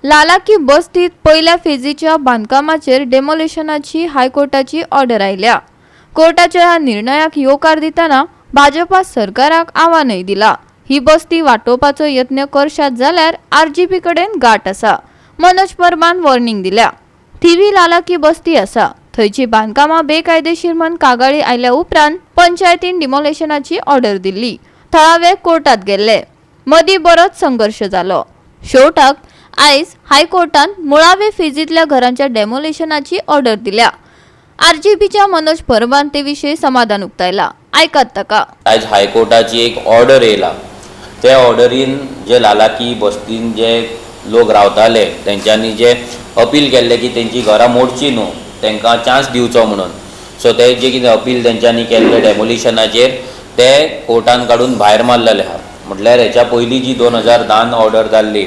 लाला की बस्तीत पहिल्या फेजीच्या बांधकामाचेर डेमोलिशनाची हायकोर्टाची ऑर्डर आयल्या। कोर्टाच्या ह्या निर्णयाक येवकार दिताना भाजपा सरकाराक आव्हानय दिला। ही बस्ती वाटोवपाचो यत्न करशात जाल्यार आरजीपी कडेन गाठ आसा। मनोज परबान वॉर्निंग दिल्या। थिवी लाला की बस्ती आसा थंयची बांधकामां बेकायदेशीर म्हण कागाळी आयल्या उपरांत पंचायतीन डिमोलिशनाची ऑर्डर दिल्ली। थळावे कोर्टात गेल्ले। मदीं बरोच संघर्ष जालो। शेवटाक आयज हायकोर्टान मुळावे फेजीतल्या घरांच्या डेमोलिशनाची ऑर्डर दिल्या। आरजीपीच्या मनोज परबान ते विशयी समाधान उक्तायला। आयकात ताका। आज हायकोर्टाची एक ऑर्डर येयला। त्या ऑर्डरीन जे लाला की बस्तीन जे लोक रावताले तेंच्यांनी जे अपील केल्ले की तेंची घरां मोडची न्हू, तांकां चान्स दिवचो म्हणून। सो ते जे कितें अपील तेंच्यांनी केल्ले डेमोलिशनाचेर ते कोर्टान काडून भायर मारलेले आहा। म्हटल्यार हेच्या पयलीं जी 2010 ऑर्डर जाल्ली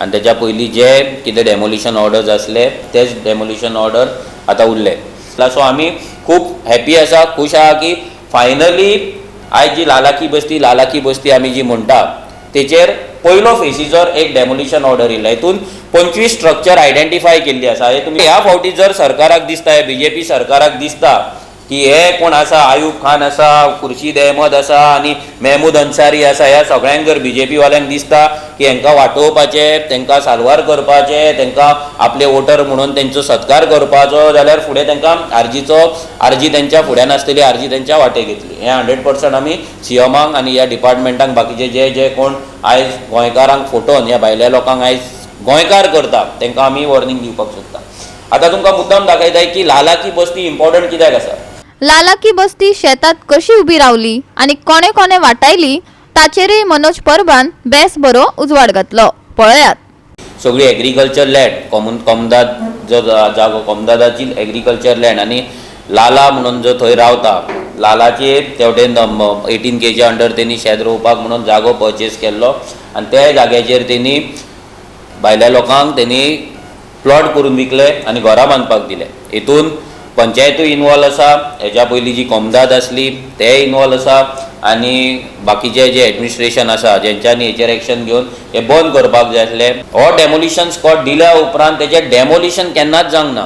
आनी तेच्या पयलीं जे कितें डेमोलिशन ऑर्डर्स आसले तेच डेमोलिशन ऑर्डर आतां उरले। सो आमी खूब हॅपी आसा, खूश आहा की फायनली आयज जी लाला की बस्ती आमी जी म्हणटा तेचेर पयलो फेसीचो एक डेमोलिशन ऑर्डर येयला। हितून 25 स्ट्रक्चर आयडेंटिफाय केल्ली आसा। हे तुमी ह्या फावटी जर सरकाराक दिसता, बीजेपी सरकाराक दिसता की हे कोण आसा, आयूब खान आसा, खुर्शीद अहमद आसा आनी महमूद अन्सारी आसा, ह्या सगळ्यांक जर बीजेपी वाल्यांक दिसता की हांकां वाटोवपाचे, तांकां साल्वार करपाचे, तांकां आपले वोटर म्हणून तेंचो सत्कार करपाचो, जाल्यार फुडें तांकां आरजी तेंच्या फुड्यान आसतली, आरजी तेंच्या वाटेक येतली। हें 100% आमी सीएमाक आनी ह्या डिपार्टमेंटाक बाकीचे जे कोण आयज गोंयकारांक फोटोवन ह्या भायल्या लोकांक आयज गोंयकार करता तांकां आमी वॉर्निंग दिवपाक सोदता। आतां तुमकां मुद्दाम दाखयताय की लाला की बस्ती इम्पॉर्टंट कित्याक आसा। लाला की बस्ती शेतात कशी उबी रावली आणि कोणे कोणे वाटायली ताचेरय मनोज परबान बेस बरो उजवाड घातलो। पळयात। सगळी एग्रीकल्चर लँड कोमदाद जो जागो कोमदादाची एग्रीकल्चर लँड आनी लाला म्हणून जो थंय रावता लालाचेर तेवटेन 18 केजी अंडर तेणी शेत रोवपाक म्हणून जागो परचेस केल्लो आनी त्या जाग्याचेर तेणी भायल्या लोकांक तेणी प्लॉट करून विकले आनी घरां बांदपाक दिले। हितून पंचायतूय इनवॉल्व आसा, हेच्या पयलीं जी कोमदाद आसली ते इनवॉल्व आसा आनी बाकीचे जे एडमिनिस्ट्रेशन आसा जेंच्यांनी हेचेर एक्शन घेवन हे बंद करपाक जाय आसले। हो डेमोलिशन स्कॉट दिल्या उपरांत तेचें डेमोलिशन केन्नाच जावंक ना।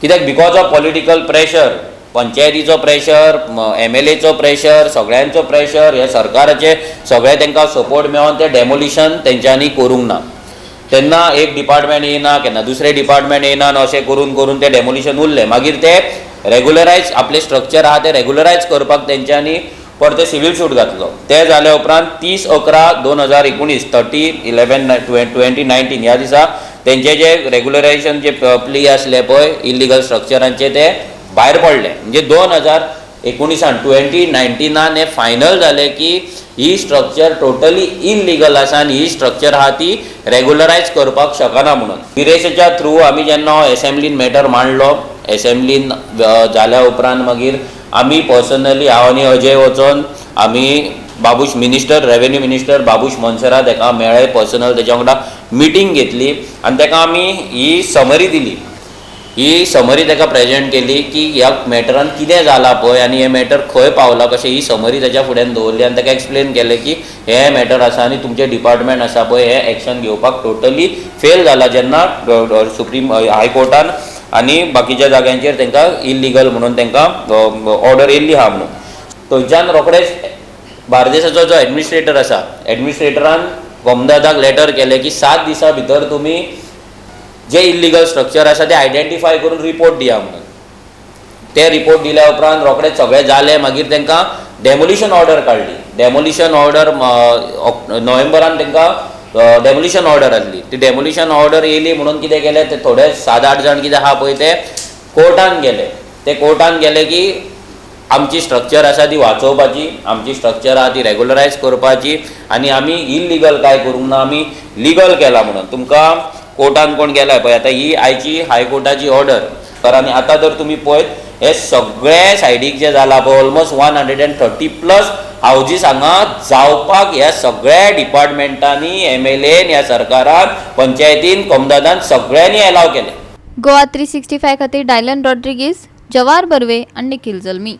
कित्याक बिकॉज ऑफ पॉलिटिकल प्रेशर, पंचायतीचो प्रेशर, MLAचो प्रेशर, सगळ्यांचो प्रेशर, हे सरकाराचे सगळे तांकां सपोर्ट मेळोन तें डेमोलिशन तेंच्यांनी करूंक ना। तेन्ना एक डिपार्टमेंट येयना, केन्ना दुसरे डिपार्टमेंट येयना, अशें करून करून तें डेमोलिशन उरलें। मागीर ते रेगुलरायज आपले स्ट्रक्चर आहा ते रेगुलरायज करपाक तेंच्यांनी परते सिवील सूट घातलो। ते जाल्या उपरांत 30/11/2019 30/11/2019 ह्या दिसा तेंचे जे रेगुलरायजेशन जे प्ली आसले पळय इल्लीगल स्ट्रक्चरांचे ते भायर पडले। म्हणजे 2019 हे फायनल जाले की ही स्ट्रक्चर टोटली इल्लीगल आसा आनी ही स्ट्रक्चर आहा ती रेगुलरायज करपाक शकना म्हणून। गिरेसाच्या थ्रू आमी जेन्ना एसेंब्लीन मॅटर मांडलो, एसेंब्लीन जाल्या उपरांत मागीर आमी पर्सनली हांव आनी अजय वचोन आमी Babush minister, revenue minister Babush Monserrate हेका मेळ्ळे, पर्सनल तेच्या वांगडा मिटींग घेतली आनी तेका आमी ही समरी दिली। ही समरी ताका प्रेजेंट केली की ह्या मॅटरान कितें जालां पळय आनी हें मॅटर खंय पावलां कशें, ही समरी ताच्या फुड्यान दवरली आनी ताका एक्सप्लेन केलें की हे मॅटर आसा आनी तुमचे डिपार्टमेंट आसा पळय हे एक्शन घेवपाक टोटली फेल जाला जेन्ना सुप्रीम हायकोर्टान आनी बाकीच्या जाग्यांचेर तांकां इल्लीगल म्हणून तांकां ऑर्डर येयल्ली आहा म्हणून। थंयच्यान रोखडेच बार्देसाचो जो एडमिनिस्ट्रेटर आसा, एडमिनिस्ट्रेटरान कोमदादाक लेटर केलें की 7 दिसां भितर तुमी जे इल्लीगल स्ट्रक्चर आसा ते आयडेंटिफाय करून रिपोर्ट दिया म्हणून। ते रिपोर्ट दिल्या उपरांत रोखडेच सगळें जालें। मागीर तांकां डेमोलिशन ऑर्डर काडली। डेमोलिशन ऑर्डर नोव्हेंबरान तांकां डेमोलिशन ऑर्डर आसली। ती डेमोलिशन ऑर्डर येयली म्हणून कितें केलें ते थोडे 7-8 जाण कितें आहा पळय ते कोर्टान गेले। ते कोर्टान गेले की आमची स्ट्रक्चर आसा ती वाचोवपाची, आमची स्ट्रक्चर आहा ती रेगुलरायज करपाची आनी आमी इल्लीगल कांय करूंक ना, आमी लिगल केला म्हणून। तुमकां कोर्टान कोण गेला पळय आतां ही आयची हायकोर्टाची ऑर्डर आनी आतां जर तुमी पळयत हे सगळे सायडीक जे जाला पळय ऑलमोस्ट 130+ हावजीस हांगा जावपाक ह्या सगळ्या डिपार्टमेंटांनी, MLA ह्या सरकारान, पंचायतीन, कोमदादान सगळ्यांनी अलाव केले। गोवा 365 खातीर डायलन रॉड्रिगीस, जवार बर्वे आनी निखिल जल्मी।